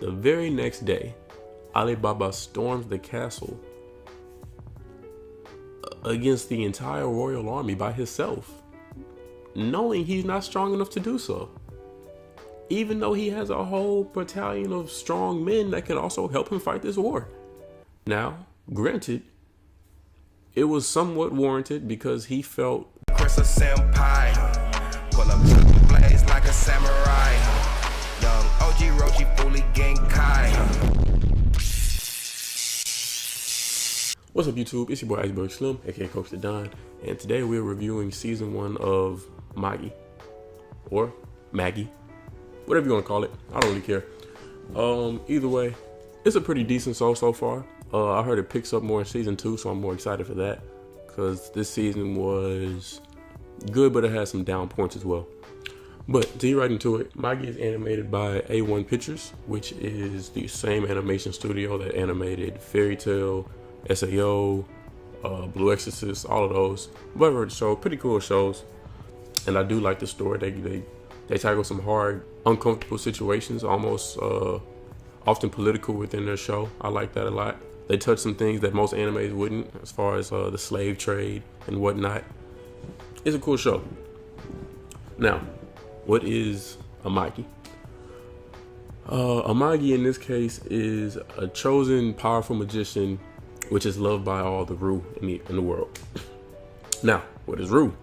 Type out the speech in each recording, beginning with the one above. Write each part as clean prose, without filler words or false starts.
The very next day, Alibaba storms the castle against the entire royal army by himself, knowing he's not strong enough to do so. Even though he has a whole battalion of strong men that can also help him fight this war. Now, granted, it was somewhat warranted because he felt Chris a senpai, pull up to the blaze like a samurai. Young OG Rochi fully Genkai. What's up, YouTube? It's your boy Iceberg Slim, aka Coach the Don, and today we're reviewing season 1 of Magi, or Maggie, whatever you want to call it. I don't really care. Either way, it's a pretty decent show so far. I heard it picks up more in season 2, so I'm more excited for that because this season was good, but it has some down points as well. But to get right into it, Magi is animated by A1 Pictures, which is the same animation studio that animated Fairy Tail, SAO, Blue Exorcist, all of those. But the show, pretty cool shows, and I do like the story. They tackle some hard, uncomfortable situations, almost often political within their show. I like that a lot. They touch some things that most animes wouldn't, as far as the slave trade and whatnot. It's a cool show. Now, what is a Magi? A Magi in this case is a chosen, powerful magician which is loved by all the Ru in the world. Now, what is Ru?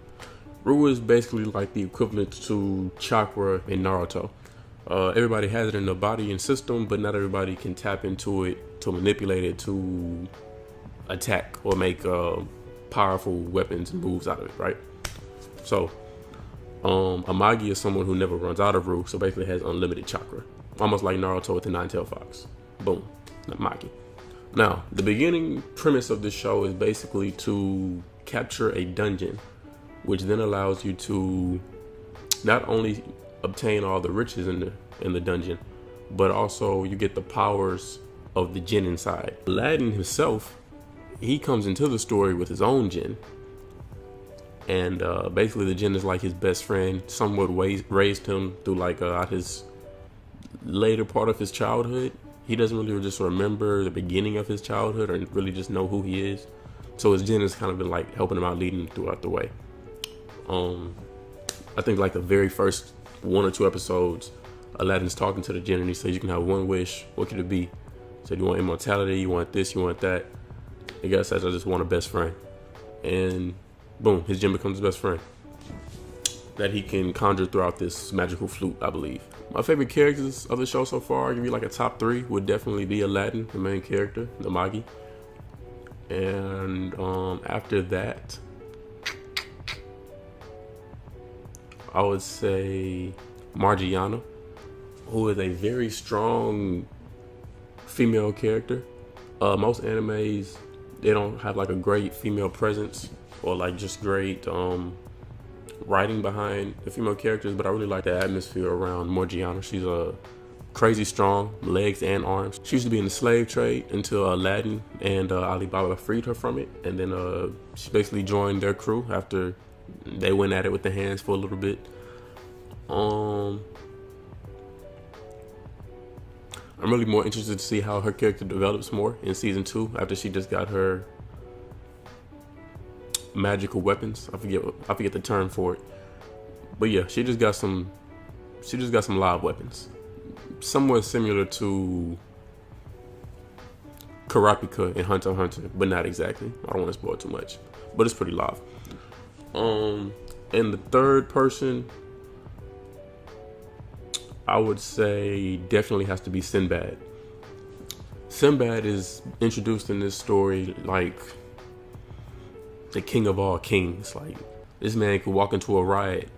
Ru is basically like the equivalent to chakra in Naruto. Everybody has it in their body and system, but not everybody can tap into it to manipulate it to attack or make powerful weapons and moves out of it, right? So, a Magi is someone who never runs out of Ru, so basically has unlimited chakra. Almost like Naruto with the nine-tailed fox. Boom, Magi. Now, the beginning premise of this show is basically to capture a dungeon, which then allows you to not only obtain all the riches in the dungeon, but also you get the powers of the jinn inside. Aladdin himself, he comes into the story with his own jinn, and basically the jinn is like his best friend. Somewhat raised him through like out his later part of his childhood. He doesn't really just remember the beginning of his childhood or really just know who he is. So his jinn has kind of been like helping him out, leading him throughout the way. I think like the very first 1 or 2 episodes, Aladdin's talking to the jinn and he says, you can have one wish. What could it be? He said, you want immortality, you want this, you want that. The guy says, I just want a best friend. And boom, his jinn becomes his best friend that he can conjure throughout this magical flute, I believe. My favorite characters of the show so far, I'll give you like a top 3, would definitely be Aladdin, the main character, the Magi. And after that, I would say Margiana, who is a very strong female character. Most animes, they don't have like a great female presence or like just great writing behind the female characters, but I really like the atmosphere around Morgiana. She's crazy strong, legs and arms. She used to be in the slave trade until Aladdin and Alibaba freed her from it, and then she basically joined their crew after they went at it with the hands for a little bit. I'm really more interested to see how her character develops more in season 2 after she just got her magical weapons. I forget the term for it, but yeah, she just got some live weapons, somewhat similar to Kurapika in Hunter x Hunter, but not exactly. I don't want to spoil too much, but it's pretty live. And the third person, I would say definitely has to be Sinbad. Sinbad is introduced in this story like the king of all kings. Like, this man could walk into a riot,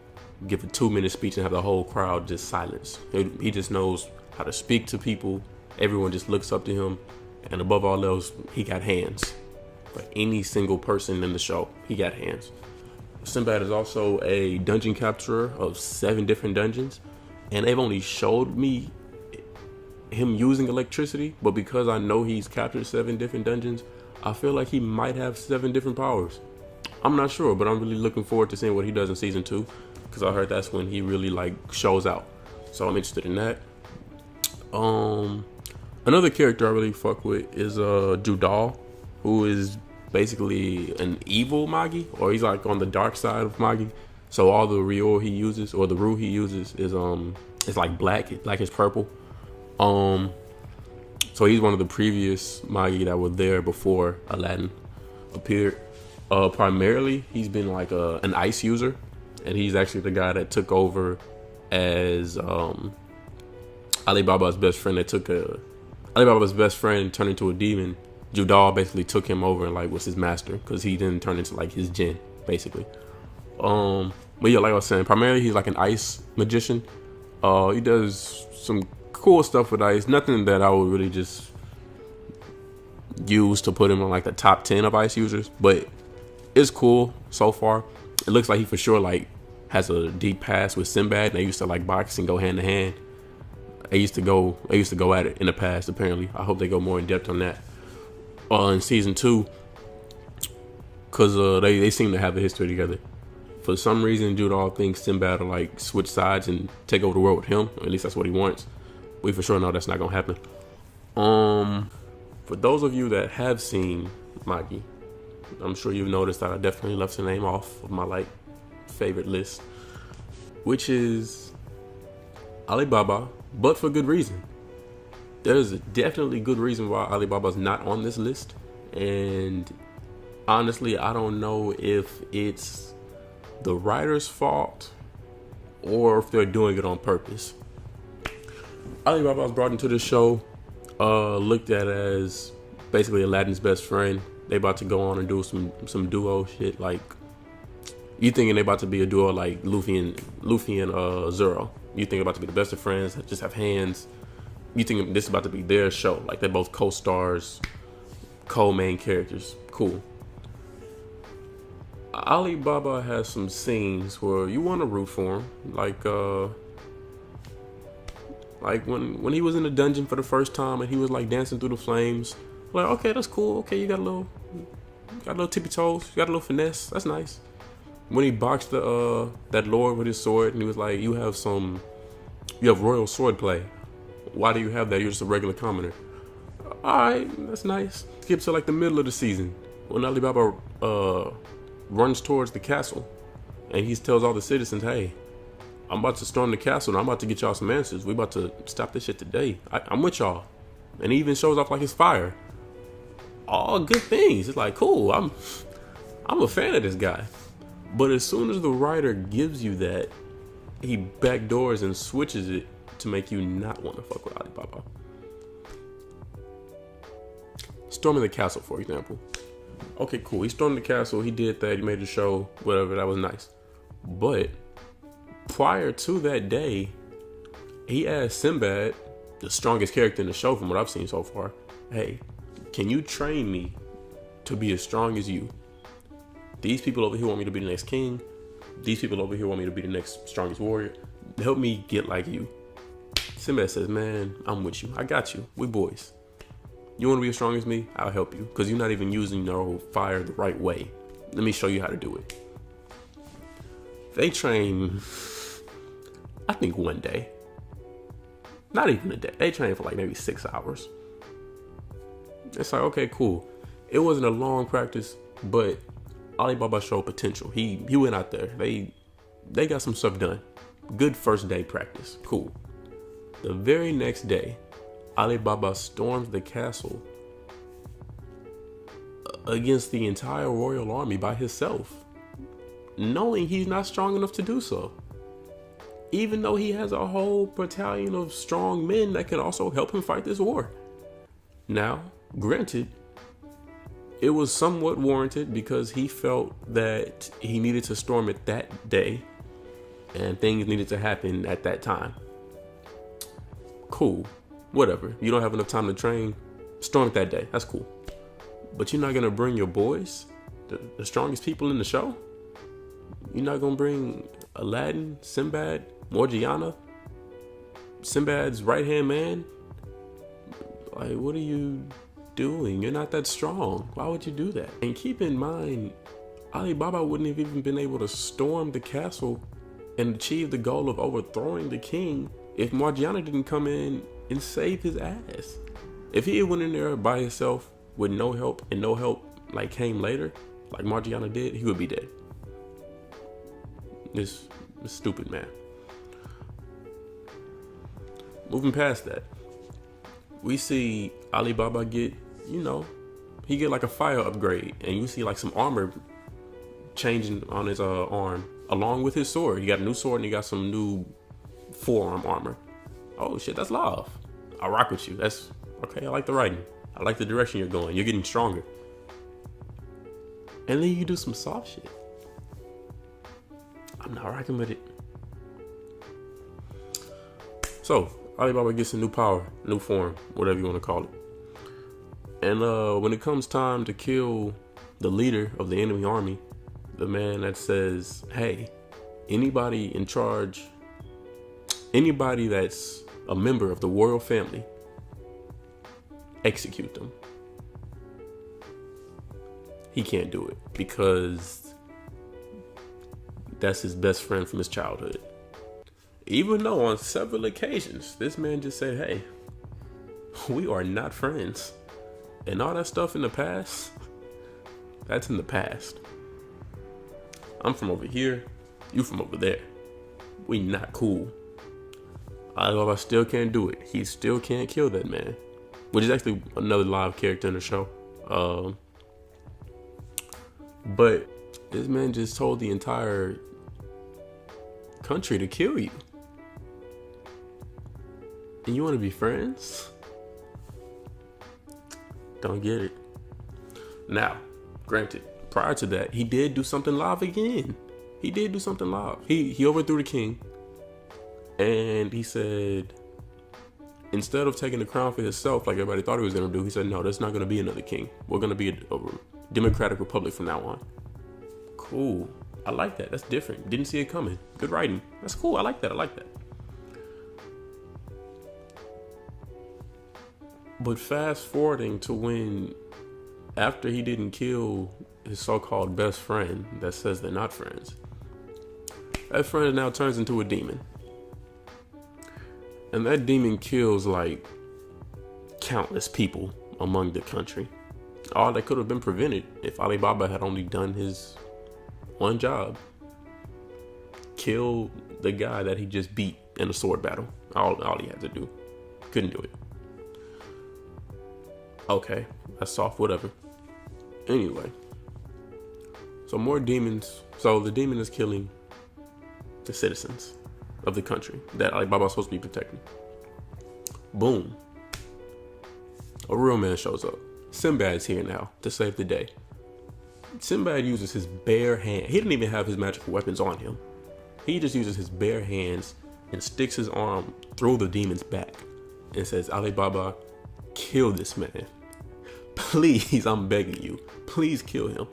give a 2-minute speech, and have the whole crowd just silence. He just knows how to speak to people. Everyone just looks up to him, and above all else, he got hands. For any single person in the show, he got hands. Sinbad is also a dungeon capturer of 7 different dungeons, and they've only showed me him using electricity, but because I know he's captured 7 different dungeons, I feel like he might have 7 different powers. I'm not sure, but I'm really looking forward to seeing what he does in season 2, because I heard that's when he really like shows out. So I'm interested in that. Another character I really fuck with is Judal, who is basically an evil Magi, or he's like on the dark side of Magi. So all the Ryo he uses, or the Ru he uses, is it's like black is purple. So he's one of the previous Magi that were there before Aladdin appeared. Primarily, he's been like an ice user, and he's actually the guy that took over as Alibaba's best friend. Alibaba's best friend turned into a demon. Judal basically took him over and like was his master, because he didn't turn into like his jinn, basically. But yeah, like I was saying, primarily he's like an ice magician. He does some cool stuff with ice. Nothing that I would really just use to put him on like the top 10 of ice users, but it's cool so far. It looks like he for sure like has a deep past with Sinbad. They used to like box and go hand to hand. They used to go at it in the past, apparently. I hope they go more in depth on that in season 2, because they seem to have a history together. For some reason, Judal thinks Sinbad will like switch sides and take over the world with him. Or at least that's what he wants. We for sure know that's not gonna happen. For those of you that have seen Magi, I'm sure you've noticed that I definitely left the name off of my like favorite list, which is Alibaba, but for good reason. There's a definitely good reason why Alibaba's not on this list, and honestly, I don't know if it's the writer's fault or if they're doing it on purpose. Alibaba was brought into the show, looked at as basically Aladdin's best friend. They about to go on and do some duo shit. Like, you thinking they about to be a duo like Luffy and Zoro. You think about to be the best of friends that just have hands. You think this is about to be their show. Like, they're both co-stars, co-main characters. Cool. Alibaba has some scenes where you want to root for him. Like when he was in the dungeon for the first time and he was like dancing through the flames. Like, okay, that's cool. Okay, you got a little tippy toes. You got a little finesse. That's nice. When he boxed that lord with his sword and he was like, you have royal sword play. Why do you have that? You're just a regular commoner. Alright, that's nice. Skip to like the middle of the season when Alibaba runs towards the castle and he tells all the citizens, hey, I'm about to storm the castle and I'm about to get y'all some answers. We about to stop this shit today. I'm with y'all. And he even shows off like his fire. All good things. It's like, cool, I'm a fan of this guy. But as soon as the writer gives you that, he backdoors and switches it to make you not want to fuck with Alibaba. Storming the castle, for example. Okay, cool. He stormed the castle. He did that. He made the show. Whatever. That was nice. But prior to that day, he asked Sinbad, the strongest character in the show from what I've seen so far, hey, can you train me to be as strong as you? These people over here want me to be the next king. These people over here want me to be the next strongest warrior. Help me get like you. Sinbad says, man, I'm with you. I got you. We boys. You want to be as strong as me? I'll help you. Because you're not even using your fire the right way. Let me show you how to do it. They train, I think, one day. Not even a day. They train for like maybe 6 hours. It's like, okay, cool. It wasn't a long practice, but Alibaba showed potential. He went out there. They got some stuff done. Good first day practice. Cool. The very next day, Alibaba storms the castle against the entire royal army by himself, knowing he's not strong enough to do so. Even though he has a whole battalion of strong men that can also help him fight this war. Now, granted, it was somewhat warranted because he felt that he needed to storm it that day and things needed to happen at that time. Cool. Whatever. You don't have enough time to train. Storm it that day. That's cool. But you're not going to bring your boys, the strongest people in the show? You're not going to bring Aladdin, Sinbad, Morgiana, Sinbad's right-hand man? Like, what are you doing? You're not that strong. Why would you do that? And keep in mind, Alibaba wouldn't have even been able to storm the castle and achieve the goal of overthrowing the king if Morgiana didn't come in and save his ass. If he went in there by himself with no help, and no help like came later, like Margiana did, he would be dead. This stupid man. Moving past that, we see Alibaba get, he get like a fire upgrade, and you see like some armor changing on his arm, along with his sword. He got a new sword and he got some new forearm armor. Oh shit, that's love. I rock with you. That's okay. I like the writing. I like the direction you're going. You're getting stronger. And then you do some soft shit. I'm not rocking with it. So Alibaba gets a new power, new form, whatever you want to call it. And when it comes time to kill the leader of the enemy army, the man that says, hey, anybody in charge, anybody that's a member of the royal family, execute them. He can't do it because that's his best friend from his childhood. Even though on several occasions, this man just said, hey, we are not friends. And all that stuff in the past, that's in the past. I'm from over here, you from over there. We not cool. Alibaba still can't do it. He still can't kill that man. Which is actually another live character in the show. But this man just told the entire country to kill you. And you want to be friends? Don't get it. Now, granted, prior to that, he did do something live again. He did do something live. He overthrew the king. And he said, instead of taking the crown for himself like everybody thought he was going to do, he said, no, there's not going to be another king. We're going to be a democratic republic from now on. Cool. I like that. That's different. Didn't see it coming. Good writing. That's cool. I like that. But fast forwarding to when, after he didn't kill his so-called best friend that says they're not friends, that friend now turns into a demon. And that demon kills like countless people among the country. All that could have been prevented if Alibaba had only done his one job. Kill the guy that he just beat in a sword battle. All he had to do. Couldn't do it. Okay, that's soft, whatever. Anyway. So more demons. So the demon is killing the citizens of the country that Alibaba is supposed to be protecting. Boom. A real man shows up. Sinbad's here now to save the day. Sinbad uses his bare hand. He didn't even have his magical weapons on him. He just uses his bare hands and sticks his arm through the demon's back and says, Alibaba, kill this man. Please, I'm begging you. Please kill him.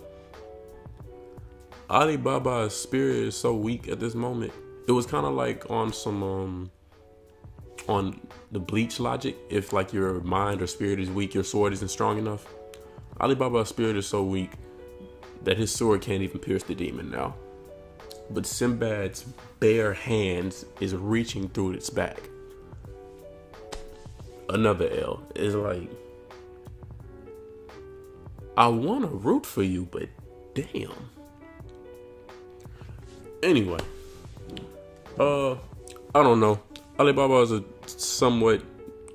Alibaba's spirit is so weak at this moment. It was kind of like on some on the Bleach logic. If like your mind or spirit is weak, your sword isn't strong enough. Alibaba's spirit is so weak that his sword can't even pierce the demon now. But Sinbad's bare hands is reaching through its back. Another L. Is like, I want to root for you, but damn. Anyway, I don't know. Alibaba's on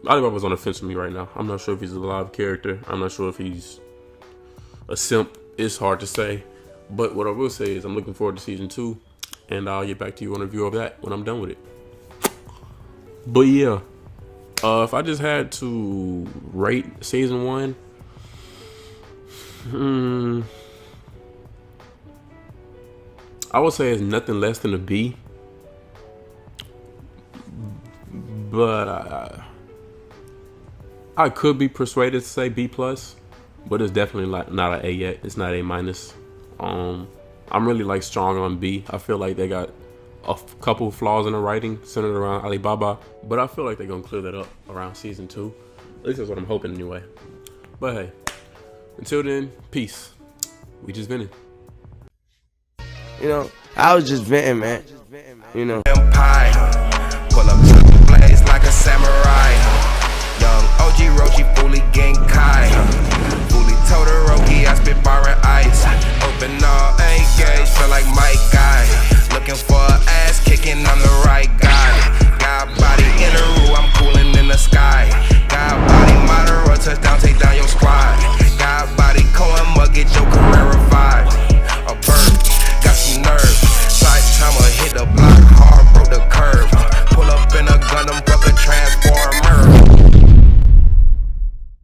the fence with me right now. I'm not sure if he's a live character. I'm not sure if he's a simp. It's hard to say. But what I will say is I'm looking forward to season 2, and I'll get back to you on a review of that when I'm done with it. But yeah, if I just had to rate season 1, I would say it's nothing less than a B. But I could be persuaded to say B+, but it's definitely not an A yet. It's not A-. I'm really like strong on B. I feel like they got a couple flaws in the writing centered around Alibaba, but I feel like they're gonna clear that up around season 2. At least that's what I'm hoping anyway. But hey, until then, peace. We just venting. You know, I was just venting, man. You know. Empire, pull up to the blaze like a samurai. Orochi, fully Genkai. Fully Todoroki, I spit bar and ice. Open up.